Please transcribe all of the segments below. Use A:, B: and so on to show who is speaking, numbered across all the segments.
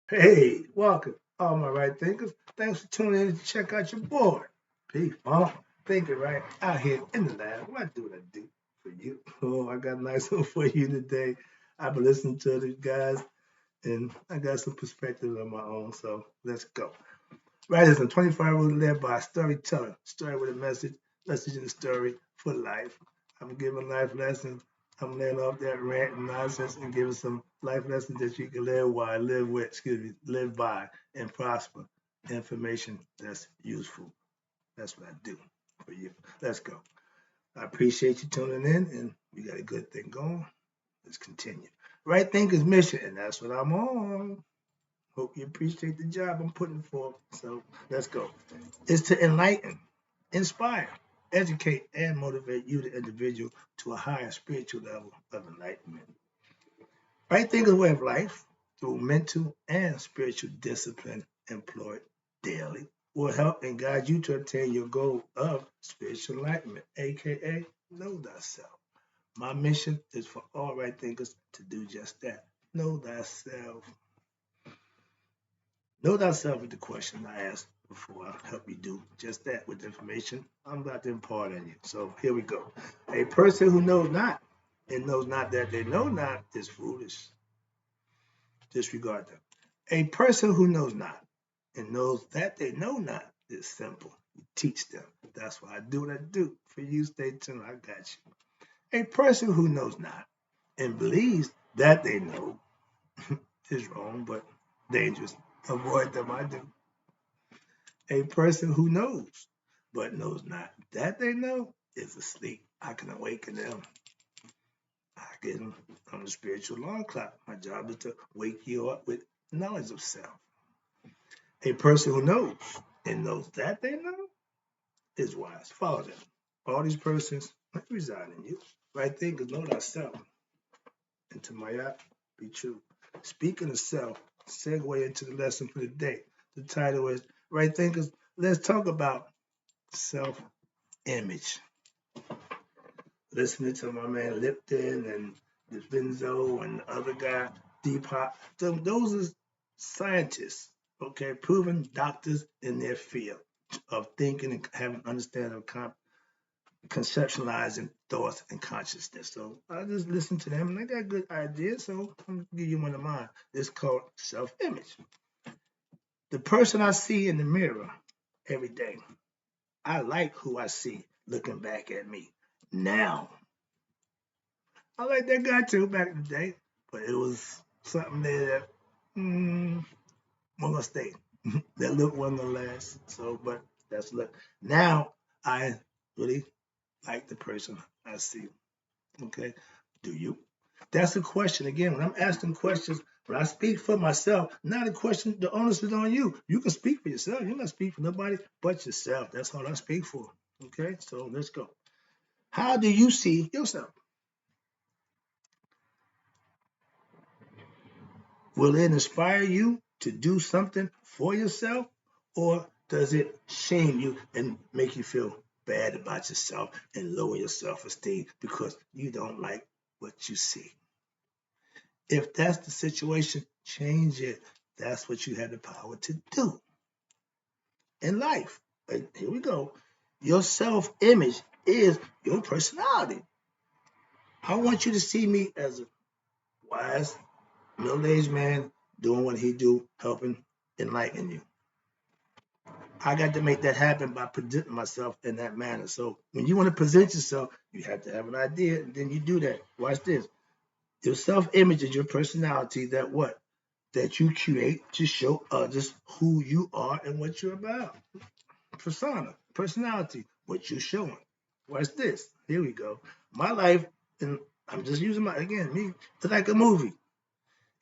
A: Hey, welcome, all my right thinkers. Thanks for tuning in to check out your board. P Funk, thinking right out here in the lab. What do I do for you? Oh, I got a nice one for you today. I've been listening to these guys and I got some perspectives of my own. So let's go. Right is a 25 rule led by a storyteller. Story with a message, message in the story for life. I'm giving life lessons. I'm laying off that rant and nonsense and giving some life lessons that you can live by, and prosper. Information that's useful. That's what I do for you. Let's go. I appreciate you tuning in, and we got a good thing going. Let's continue. Right Thinkers Mission, and that's what I'm on. Hope you appreciate the job I'm putting forth. So let's go. Is to enlighten, inspire, educate, and motivate you, the individual, to a higher spiritual level of enlightenment. Right thinking way of life through mental and spiritual discipline employed daily will help and guide you to attain your goal of spiritual enlightenment, aka know thyself. My mission is for all right thinkers to do just that. Know thyself. Know thyself is the question I asked before I help you do just that with information I'm about to impart on you. So here we go. A person who knows not and knows not that they know not is foolish. Disregard them. A person who knows not and knows that they know not is simple. You teach them. That's why I do what I do. For you, stay tuned. I got you. A person who knows not and believes that they know is wrong, but dangerous. Avoid them. I do. A person who knows but knows not that they know is asleep. I can awaken them. I get them on the spiritual alarm clock. My job is to wake you up with knowledge of self. A person who knows and knows that they know is wise. Follow them. All these persons reside in you. Right thinkers know thyself. And to my app, be true. Speaking of self, segue into the lesson for the day. The title is Right Thinkers. Let's talk about self image. Listening to my man Lipton and the Benzo and the other guy, Deepak. Those are scientists, okay, proven doctors in their field of thinking and having understanding of conceptualizing thoughts and consciousness. So I just listen to them and I got good ideas. So I'm gonna give you one of mine. It's called self-image. The person I see in the mirror every day, I like who I see looking back at me now. I like that guy too back in the day, but it was something there that wasn't gonna stay. That look wasn't gonna last. So, but that's look. Now I really like the person I see. Okay, do you? That's the question again. When I'm asking questions, when I speak for myself, now the question, the onus is on you. You can speak for yourself. You're not speak for nobody but yourself. That's all I speak for. Okay, so let's go. How do you see yourself? Will it inspire you to do something for yourself, or does it shame you and make you feel bad about yourself and lower your self-esteem because you don't like what you see? If that's the situation, change it. That's what you have the power to do in life. And here we go. Your self-image is your personality. I want you to see me as a wise, middle-aged man doing what he do, helping enlighten you. I got to make that happen by presenting myself in that manner. So when you want to present yourself, you have to have an idea, and then you do that. Watch this. Your self-image is your personality that what? That you create to show others who you are and what you're about. Persona, personality, what you're showing. Watch this. Here we go. My life, and I'm just using my again, me, it's like a movie.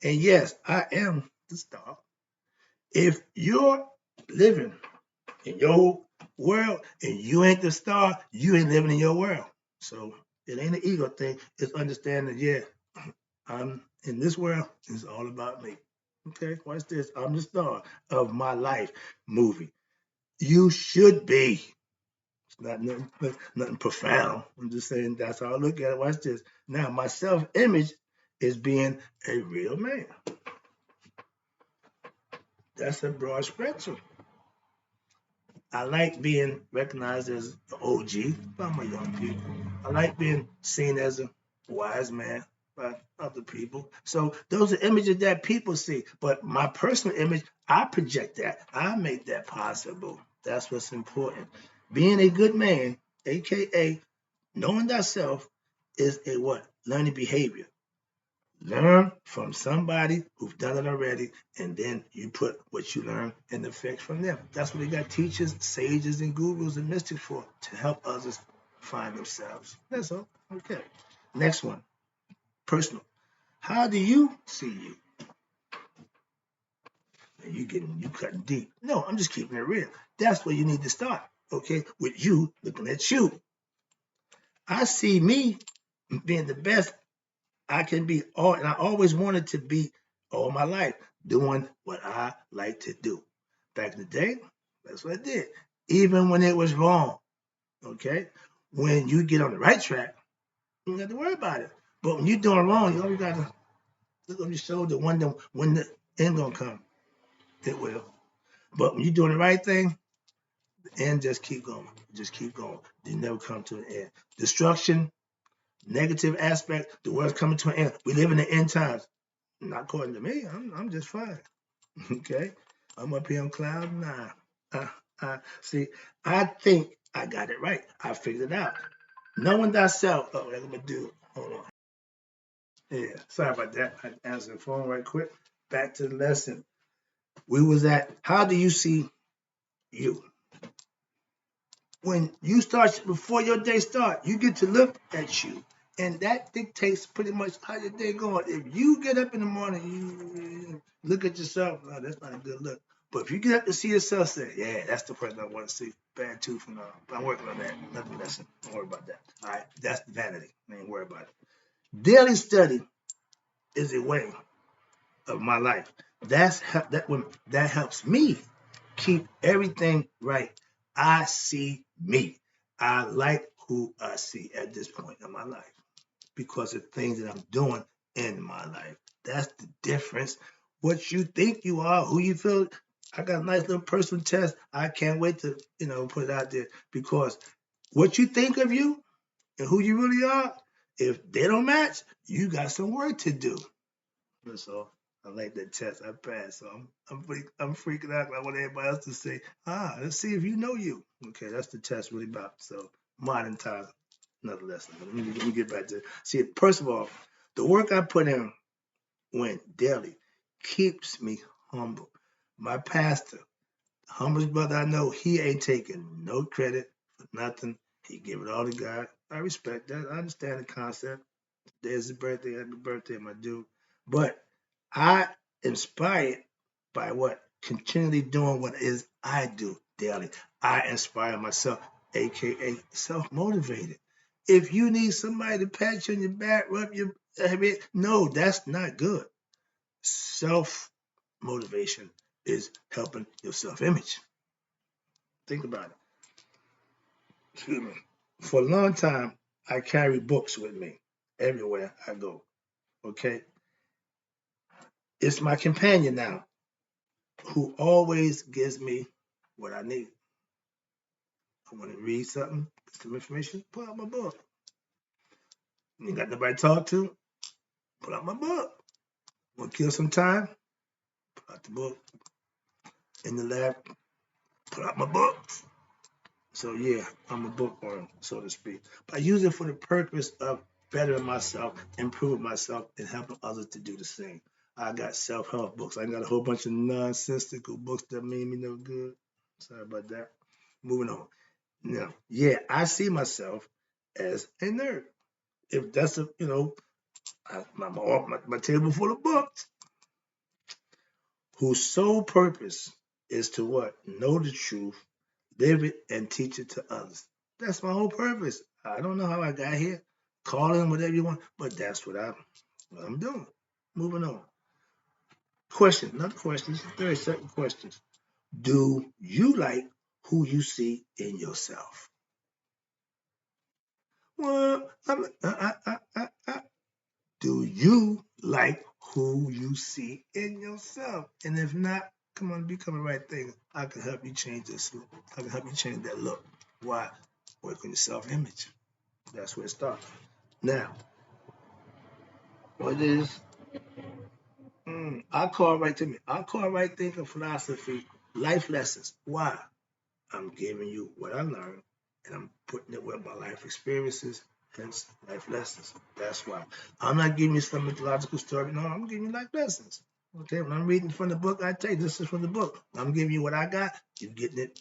A: And yes, I am the star. If you're living in your world and you ain't the star, you ain't living in your world. So it ain't an ego thing. It's understanding, yeah, I'm in this world, it's all about me. Okay, watch this. I'm the star of my life movie. You should be. It's not nothing profound. I'm just saying that's how I look at it. Watch this. Now, my self image is being a real man. That's a broad spectrum. I like being recognized as the OG by my young people. I like being seen as a wise man by other people. So those are images that people see. But my personal image, I project that. I make that possible. That's what's important. Being a good man, aka knowing thyself, is a what? Learning behavior. Learn from somebody who's done it already, and then you put what you learn in effect from them. That's what they got teachers, sages, and gurus and mystics for, to help others find themselves. That's all. Okay. Next one. Personal. How do you see you? And you cutting deep. No, I'm just keeping it real. That's where you need to start. Okay, with you looking at you. I see me being the best I can be, all, and I always wanted to be all my life doing what I like to do. Back in the day, that's what I did, even when it was wrong. Okay, when you get on the right track, you don't have to worry about it. But when you're doing wrong, you always got to look on your shoulder, wonder when the end gonna come. It will. But when you're doing the right thing, the end just keep going. Just keep going. You never come to an end. Destruction, negative aspect, the world's coming to an end. We live in the end times. Not according to me. I'm just fine. Okay. I'm up here on cloud nine. See, I think I got it right. I figured it out. Knowing thyself. Oh, what I'm gonna do. Hold on. Yeah. Sorry about that. I answered the phone right quick. Back to the lesson. We was at how do you see you? When you start before your day start, you get to look at you. And that dictates pretty much how your day going. If you get up in the morning, you look at yourself, no, that's not a good look. But if you get up to see yourself, say, yeah, that's the person I want to see. Bad tooth from now. But I'm working on that. Nothing lesson. Don't worry about that. All right, that's vanity. I ain't worry about it. Daily study is a way of my life. That helps me keep everything right. I see me. I like who I see at this point in my life because of things that I'm doing in my life. That's the difference. What you think you are, who you feel. I got a nice little personal test. I can't wait to, put it out there because what you think of you and who you really are, if they don't match, you got some work to do. That's all. I like that test. I passed. So I'm freaking out. I want everybody else to say, let's see if you know you. Okay, that's the test really about. So modern times, another lesson. Let me get back to it. See, first of all, the work I put in when daily keeps me humble. My pastor, the humblest brother I know, he ain't taking no credit for nothing. He give it all to God. I respect that. I understand the concept. Today's his birthday. Happy birthday, my dude. But I inspired by what continually doing what is I do daily. I inspire myself, aka self-motivated. If you need somebody to pat you on your back, rub your head, no, that's not good. Self-motivation is helping your self-image. Think about it. Excuse me. For a long time, I carry books with me everywhere I go. Okay, it's my companion now who always gives me what I need. I want to read something, get some information, pull out my book. You ain't got nobody to talk to, pull out my book. Want to kill some time, pull out the book. In the lab, pull out my book. So yeah, I'm a bookworm, so to speak. But I use it for the purpose of bettering myself, improving myself, and helping others to do the same. I got self-help books. I got a whole bunch of nonsensical books that made me no good. Sorry about that. Moving on. Now, yeah, I see myself as a nerd. If that's my table full of books, whose sole purpose is to what? Know the truth, live it, and teach it to others. That's my whole purpose. I don't know how I got here. Call in whatever you want, but that's what I'm doing. Moving on. Question, not questions, 30-second questions. Do you like who you see in yourself? Well, do you like who you see in yourself? And if not, Come on, become the right thing. I can help you change this. I can help you change that look. Why? Work on your self-image. That's where it starts. Now, what is I call right to me. I call right thinking philosophy life lessons. Why? I'm giving you what I learned and I'm putting it with my life experiences, hence life lessons. That's why. I'm not giving you some mythological story. No, I'm giving you life lessons. Okay, when I'm reading from the book, I tell you this is from the book. I'm giving you what I got. You're getting it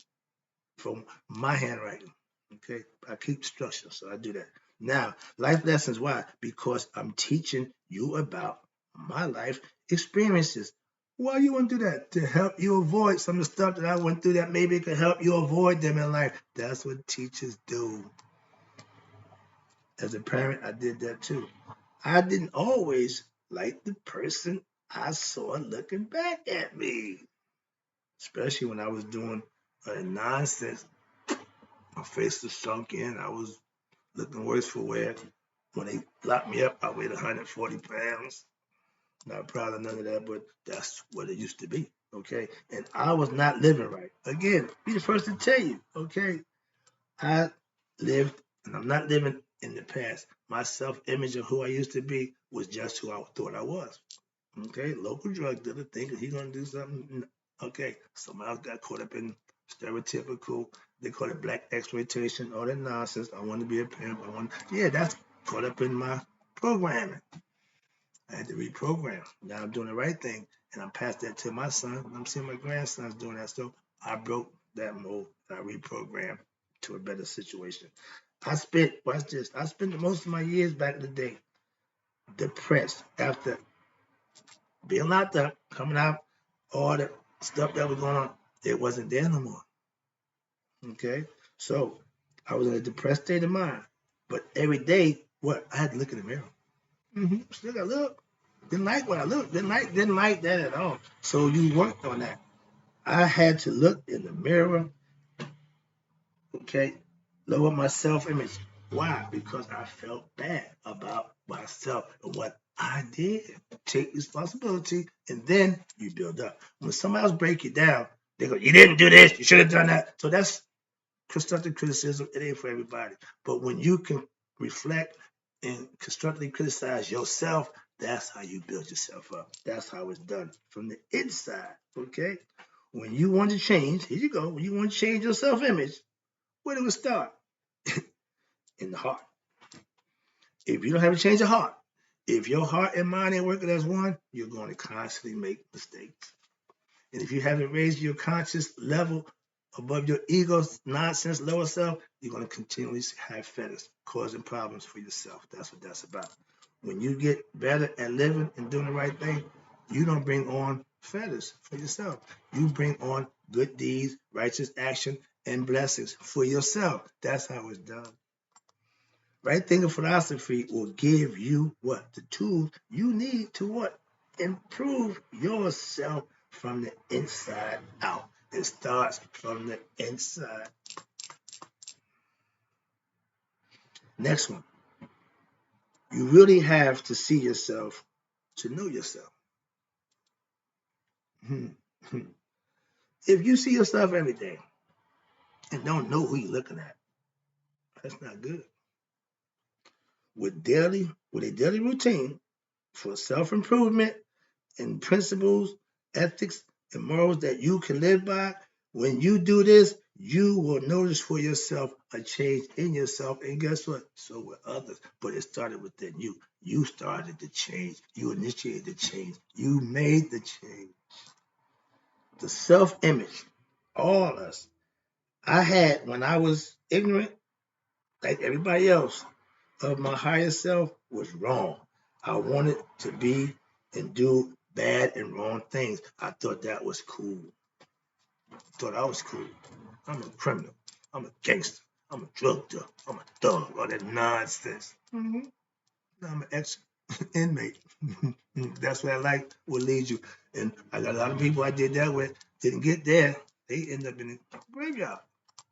A: from my handwriting. Okay, I keep structure, so I do that. Now, life lessons. Why? Because I'm teaching you about my life experiences. Why you want to do that? To help you avoid some of the stuff that I went through that maybe it could help you avoid them in life. That's what teachers do. As a parent, I did that too. I didn't always like the person I saw looking back at me, especially when I was doing nonsense. My face was sunk in. I was looking worse for wear. When they locked me up, I weighed 140 pounds. Not proud of none of that, but that's what it used to be. Okay. And I was not living right. Again, be the first to tell you. Okay. I lived, and I'm not living in the past. My self image of who I used to be was just who I thought I was. Okay. Local drug dealer thinking he's going to do something. Okay. Somebody else got caught up in stereotypical, they call it black exploitation, all that nonsense. I want to be a pimp. Yeah, that's caught up in my programming. I had to reprogram. Now I'm doing the right thing, and I'm past that to my son. I'm seeing my grandsons doing that. So I broke that mold. I reprogrammed to a better situation. Watch this. I spent most of my years back in the day depressed after being locked up, coming out, all the stuff that was going on. It wasn't there no more. Okay? So I was in a depressed state of mind. But every day, what? I had to look in the mirror. Still got to look. Didn't like what I looked. Didn't like that at all. So you worked on that. I had to look in the mirror, okay, lower my self-image. Why? Because I felt bad about myself and what I did. Take responsibility, and then you build up. When somebody else break you down, they go, "You didn't do this. You should have done that." So that's constructive criticism. It ain't for everybody. But when you can reflect and constructively criticize yourself, that's how you build yourself up. That's how it's done from the inside. Okay? When you want to change, here you go. When you want to change your self-image, where do it start? In the heart. If you don't have a change of heart, if your heart and mind ain't working as one, you're going to constantly make mistakes. And if you haven't raised your conscious level above your ego's nonsense lower self, you're going to continually have fetters, causing problems for yourself. That's what that's about. When you get better at living and doing the right thing, you don't bring on fetters for yourself. You bring on good deeds, righteous action, and blessings for yourself. That's how it's done. Right thinking philosophy will give you what? The tools you need to what? Improve yourself from the inside out. It starts from the inside. Next one. You really have to see yourself to know yourself. If you see yourself every day and don't know who you're looking at, that's not good. With a daily routine for self-improvement and principles, ethics, and morals that you can live by, when you do this, you will notice for yourself a change in yourself. And guess what? So will others. But it started within you. You started the change. You initiated the change. You made the change. The self-image, all of us. I had, when I was ignorant, like everybody else, of my higher self was wrong. I wanted to be and do bad and wrong things. I thought that was cool. Thought I was cool. I'm a criminal. I'm a gangster. I'm a drug dealer. I'm a thug. All that nonsense. Now I'm an ex-inmate. That's what I like will lead you. And I got a lot of people I did that with didn't get there. They end up in the graveyard.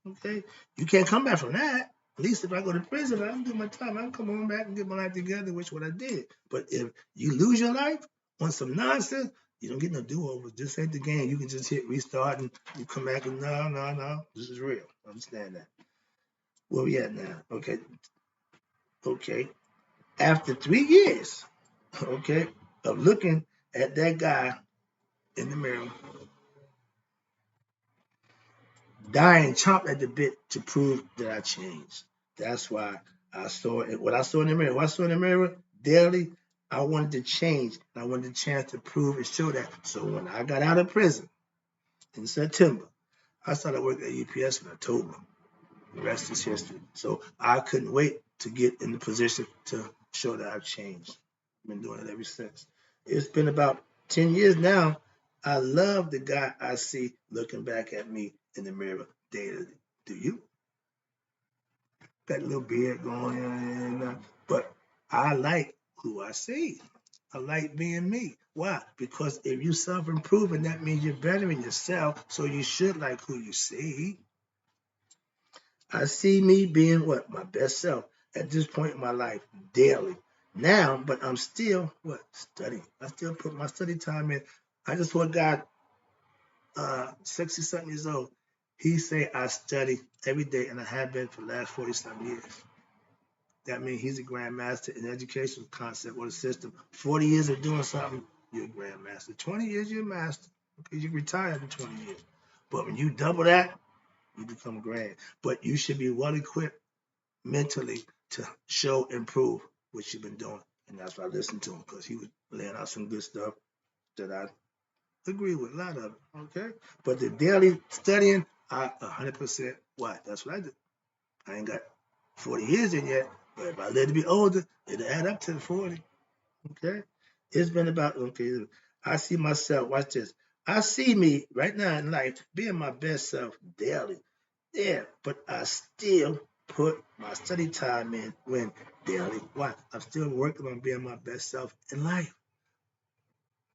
A: Okay? You can't come back from that. At least if I go to prison, I can do my time. I can come on back and get my life together, which what I did. But if you lose your life on some nonsense, You don't get no do-over. This ain't the game. You can just hit restart and you come back and no. This is real. Understand that. Where we at now? Okay. After 3 years, okay, of looking at that guy in the mirror, dying, chomped at the bit to prove that I changed. That's why I saw it. What I saw in the mirror, daily, I wanted to change. I wanted a chance to prove and show that. So when I got out of prison in September, I started working at UPS in October. The rest is history. So I couldn't wait to get in the position to show that I've changed. I've been doing it ever since. It's been about 10 years now. I love the guy I see looking back at me in the mirror daily. Do you? Got a little beard going on, but I like who I see. I like being me. Why? Because if you self-improving, that means you're bettering yourself. So you should like who you see. I see me being what? My best self at this point in my life daily. Now, but I'm still what? Studying. I still put my study time in. I just want God 60 something years old. He say I study every day and I have been for the last 40 something years. That means he's a grandmaster in educational concept or the system. 40 years of doing something, you're a grandmaster. 20 years, you're a master. Because you retired in 20 years. But when you double that, you become grand. But you should be well equipped mentally to show and prove what you've been doing. And that's why I listened to him, because he was laying out some good stuff that I agree with, a lot of it. Okay? But the daily studying, I 100% why? That's what I do. I ain't got 40 years in yet, but if I live to be older, it'll add up to the 40. Okay? It's been about, okay, I see myself, watch this. I see me right now in life being my best self daily. Yeah, but I still put my study time in when daily. Why? I'm still working on being my best self in life.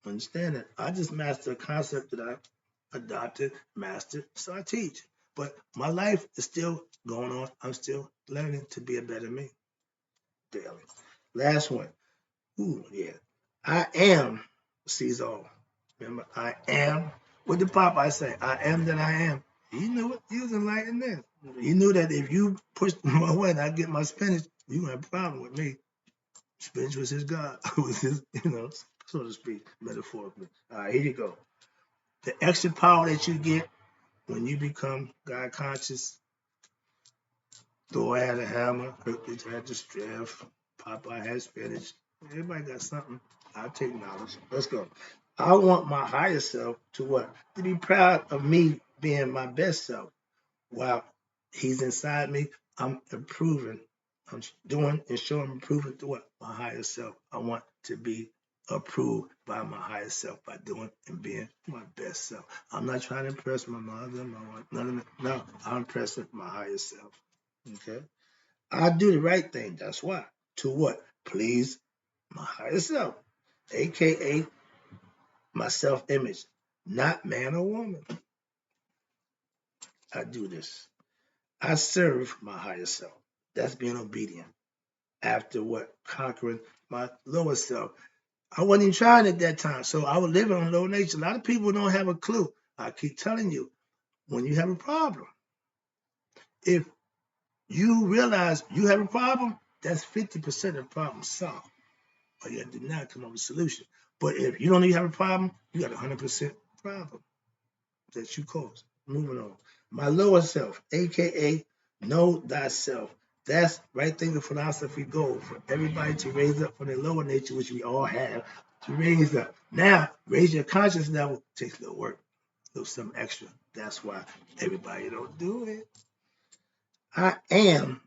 A: Understand that? I just mastered a concept that I adopted, mastered, so I teach. But my life is still going on. I'm still learning to be a better me daily. Last one. Ooh, yeah. I am sees all. Remember, I am. What did Popeye say? I am that I am. He knew it. He was enlightened then. He knew that if you pushed my way and I get my spinach, you gonna have a problem with me. Spinach was his God, was his, so to speak, metaphorically. All right, here you go. The extra power that you get when you become God conscious. Thor had a hammer, Hercules had the strength, Popeye had spinach. Everybody got something. I'll take knowledge. Let's go. I want my higher self to what? To be proud of me being my best self. While he's inside me, I'm improving. I'm doing and showing improving to what? My higher self. I want to be approved by my higher self by doing and being my best self. I'm not trying to impress my mother, my wife, none of that. No, I'm impressing my higher self. Okay? I do the right thing. That's why. To what? Please my higher self, aka my self-image, not man or woman. I do this. I serve my higher self. That's being obedient. After what? Conquering my lower self. I wasn't even trying at that time, so I was living on low nature. A lot of people don't have a clue. I keep telling you, when you have a problem, if you realize you have a problem, that's 50% of the problem solved. All you got to do now is come up with a solution. But if you don't even have a problem, you got a 100% problem that you caused. Moving on. My lower self, aka know thyself. That's right thinking philosophy goal for everybody to raise up from their lower nature, which we all have, to raise up. Now, raise your conscious level takes a little work, a little something extra. That's why everybody don't do it. I am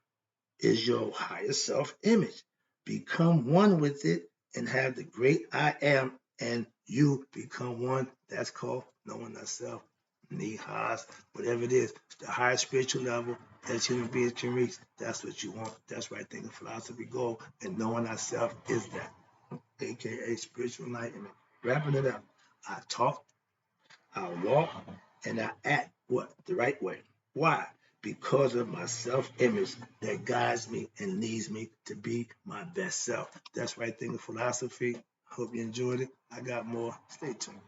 A: is your higher self image. Become one with it and have the great I am, and you become one. That's called knowing thyself, nihas, whatever it is, the higher spiritual level that human beings can reach. That's what you want. That's right thinking philosophy goal, and knowing thyself is that, aka spiritual enlightenment. Wrapping it up, I talk, I walk, and I act what? The right way. Why? Because of my self-image that guides me and leads me to be my best self. That's right thinking philosophy. Hope you enjoyed it. I got more. Stay tuned.